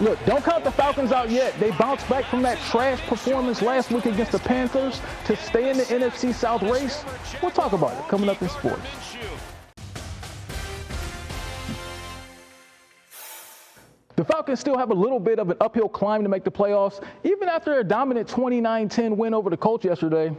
Look, don't count the Falcons out yet. They bounced back from that trash performance last week against the Panthers to stay in the NFC South race. We'll talk about it coming up in sports. The Falcons still have a little bit of an uphill climb to make the playoffs, even after a dominant 29-10 win over the Colts yesterday.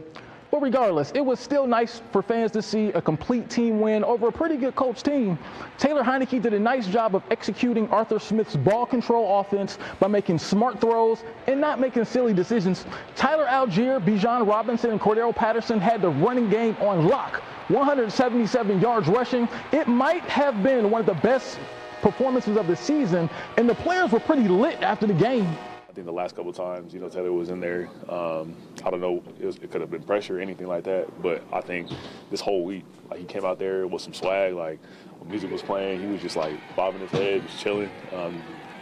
But regardless, it was still nice for fans to see a complete team win over a pretty good Colts team. Taylor Heinicke did a nice job of executing Arthur Smith's ball control offense by making smart throws and not making silly decisions. Tyler Algier, Bijan Robinson, and Cordero Patterson had the running game on lock. 177 yards rushing. It might have been one of the best performances of the season, and the players were pretty lit after the game. I think the last couple of times, Taylor was in there. I don't know, it could have been pressure or anything like that, but I think this whole week, he came out there with some swag. When music was playing, he was just bobbing his head, just chilling,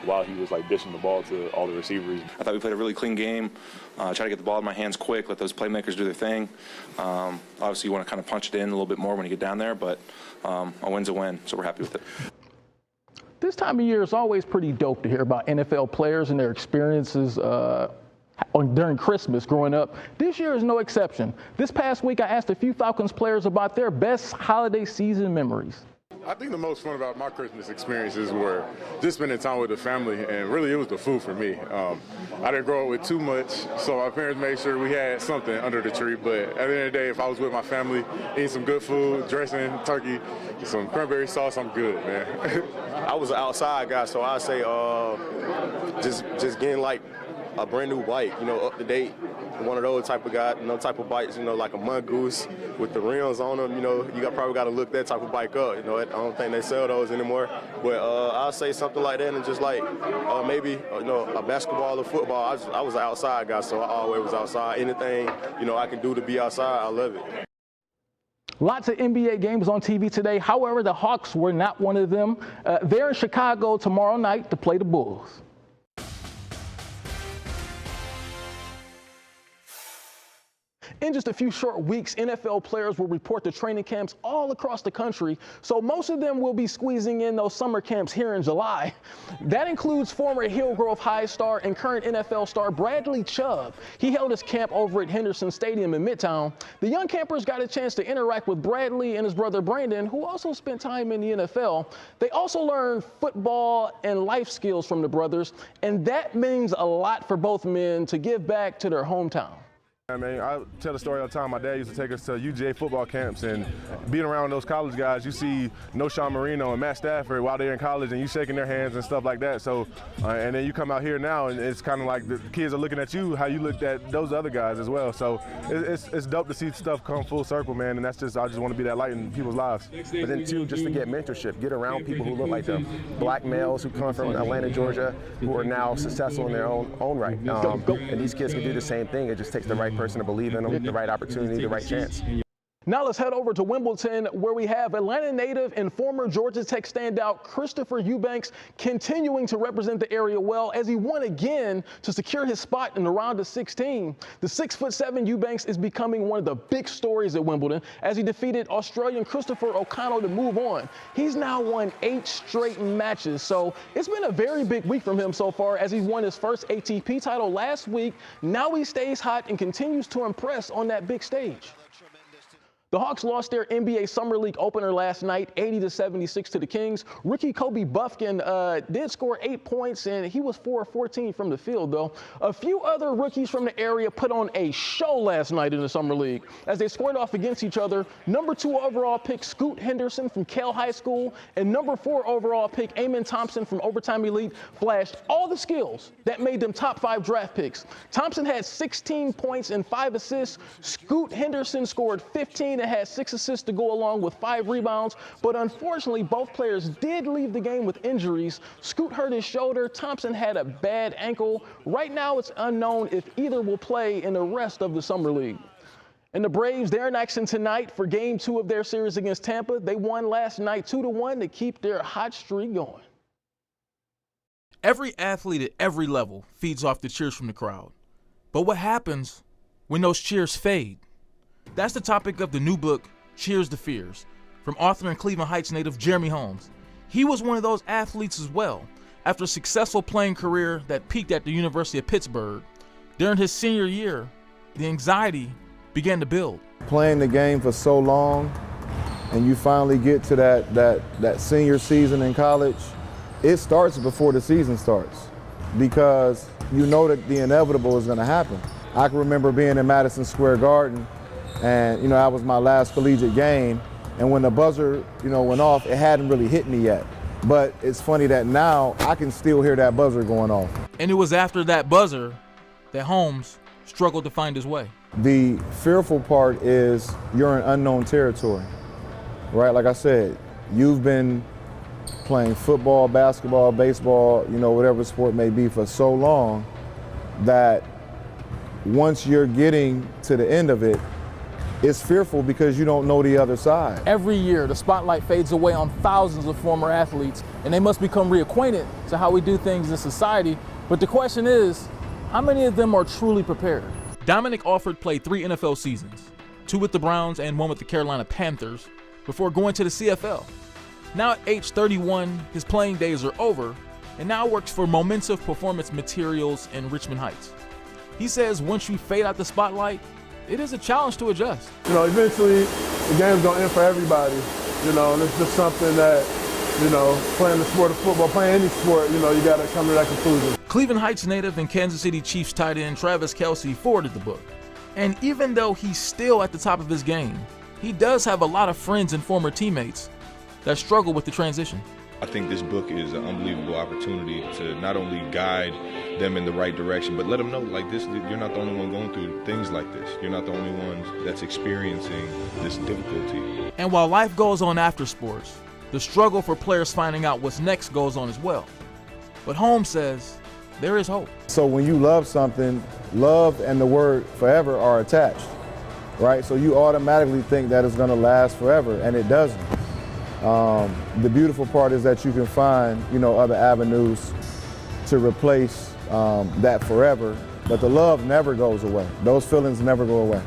while he was dishing the ball to all the receivers. I thought we played a really clean game. Try to get the ball in my hands quick, let those playmakers do their thing. Obviously, you want to kind of punch it in a little bit more when you get down there, but a win's a win, so we're happy with it. This time of year is always pretty dope to hear about NFL players and their experiences during Christmas growing up. This year is no exception. This past week, I asked a few Falcons players about their best holiday season memories. I think the most fun about my Christmas experiences were just spending time with the family, and really it was the food for me. I didn't grow up with too much, so my parents made sure we had something under the tree, but at the end of the day, if I was with my family, eating some good food, dressing, turkey, some cranberry sauce, I'm good, man. I was an outside guy, so I'd say just getting a brand new bike, up to date. One of those type of guys, type of bikes, like a mongoose with the rims on them. Probably got to look that type of bike up. I don't think they sell those anymore. But I'll say something like that, and just maybe a basketball or football. I was an outside guy, so I always was outside. Anything I can do to be outside, I love it. Lots of NBA games on TV today. However, the Hawks were not one of them. They're in Chicago tomorrow night to play the Bulls. In just a few short weeks, NFL players will report to training camps all across the country, so most of them will be squeezing in those summer camps here in July. That includes former Hillgrove High star and current NFL star Bradley Chubb. He held his camp over at Henderson Stadium in Midtown. The young campers got a chance to interact with Bradley and his brother Brandon, who also spent time in the NFL. They also learned football and life skills from the brothers, and that means a lot for both men to give back to their hometown. I tell the story all the time. My dad used to take us to UGA football camps, and being around those college guys, you see Sean Marino and Matt Stafford while they're in college, and you shaking their hands and stuff like that. So, and then you come out here now, and it's kind of like the kids are looking at you how you looked at those other guys as well. So it's dope to see stuff come full circle, man. And I just want to be that light in people's lives. But then too, just to get mentorship, get around people who look like them, black males who come from Atlanta, Georgia, who are now successful in their own right. And these kids can do the same thing. It just takes the right person to believe in them, the right opportunity, the right chance. Now let's head over to Wimbledon, where we have Atlanta native and former Georgia Tech standout Christopher Eubanks continuing to represent the area well as he won again to secure his spot in the round of 16. The 6'7" Eubanks is becoming one of the big stories at Wimbledon as he defeated Australian Christopher O'Connell to move on. He's now won 8 straight matches, so it's been a very big week from him so far as he won his first ATP title last week. Now he stays hot and continues to impress on that big stage. The Hawks lost their NBA Summer League opener last night, 80-76 to the Kings. Rookie Kobe Buffkin did score 8 points, and he was 4 of 14 from the field, though. A few other rookies from the area put on a show last night in the Summer League as they squared off against each other. Number 2 overall pick Scoot Henderson from Kell High School and number 4 overall pick Amon Thompson from Overtime Elite flashed all the skills that made them top 5 draft picks. Thompson had 16 points and 5 assists. Scoot Henderson scored 15 and had 6 assists to go along with 5 rebounds, but unfortunately both players did leave the game with injuries. Scoot hurt his shoulder, Thompson had a bad ankle. Right now it's unknown if either will play in the rest of the Summer League. And the Braves, they're in action tonight for Game 2 of their series against Tampa. They won last night 2-1 to keep their hot streak going. Every athlete at every level feeds off the cheers from the crowd. But what happens when those cheers fade? That's the topic of the new book, Cheers to Fears, from author and Cleveland Heights native Jeremy Holmes. He was one of those athletes as well. After a successful playing career that peaked at the University of Pittsburgh, during his senior year, the anxiety began to build. Playing the game for so long, and you finally get to that senior season in college, it starts before the season starts because you know that the inevitable is going to happen. I can remember being in Madison Square Garden, and that was my last collegiate game, and when the buzzer went off, it hadn't really hit me yet. But it's funny that now I can still hear that buzzer going off. And it was after that buzzer that Holmes struggled to find his way. The fearful part is you're in unknown territory, right? Like I said, you've been playing football, basketball, baseball, whatever sport it may be for so long that once you're getting to the end of it, it's fearful because you don't know the other side. Every year, the spotlight fades away on thousands of former athletes, and they must become reacquainted to how we do things in society. But the question is, how many of them are truly prepared? Dominic Alford played 3 NFL seasons, 2 with the Browns and 1 with the Carolina Panthers, before going to the CFL. Now at age 31, his playing days are over, and now works for Momentum Performance Materials in Richmond Heights. He says once you fade out the spotlight, it is a challenge to adjust. Eventually the game's gonna end for everybody, and it's just something that, playing the sport of football, playing any sport, you gotta come to that conclusion. Cleveland Heights native and Kansas City Chiefs tight end Travis Kelce forwarded the book. And even though he's still at the top of his game, he does have a lot of friends and former teammates that struggle with the transition. I think this book is an unbelievable opportunity to not only guide them in the right direction, but let them know, like this, you're not the only one going through things like this. You're not the only ones that's experiencing this difficulty. And while life goes on after sports, the struggle for players finding out what's next goes on as well. But Holmes says there is hope. So when you love something, love and the word forever are attached, right? So you automatically think that it's gonna last forever, and it doesn't. The beautiful part is that you can find, other avenues to replace that forever, but the love never goes away. Those feelings never go away.